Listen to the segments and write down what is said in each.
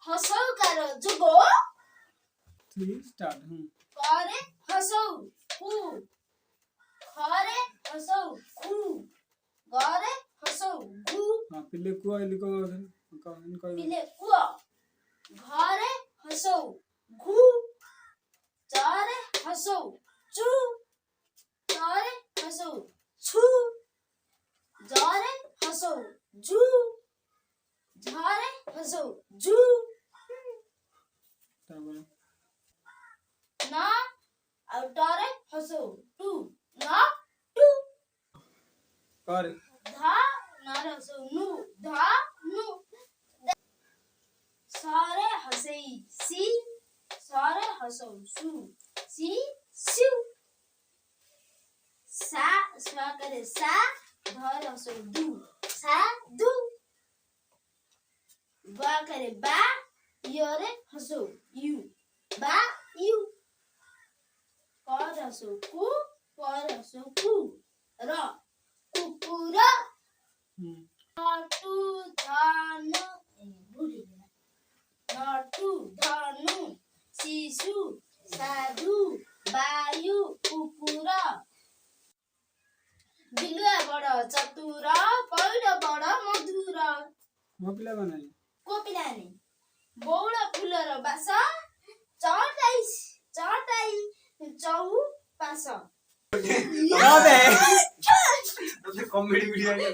हसौ कर जुगो three start करे हसौ कु खरे हसौ खु गरे हसौ गु हाँ पिले कुआ लिखो इनको पिले कुआ घरे हसौ घु चरे हसौ चु चरे हसौ छु जरे हसौ जु झरे हसौ जु तारपरे ना और टरे हसौ टु ना टु करे धा नारे हसौ नु धा नु सारे हसै सी सारे हसौ सु सी सु सा स्वा करे सा धर हसौ दु सा दु बा करे बा योरे हसौ यु बा यु कर हसौ कु पर हसौ कु र कुकुर नटु धनु भुलिगेन नटु धनु शिशु साधु वायु कुकुर बिलुवा बड चतुर पैड बड मधुर ମୋ ପିଲାମାନେ कोपिलानी बौड फुलर बास चटाई चटाई चौ पास कॉमेडी वीडियो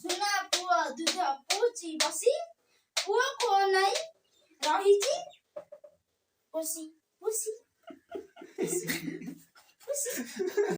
सुना पुଅ दूध पुची बसी पुଅ को नै रहिची पुसी पुसी पुसी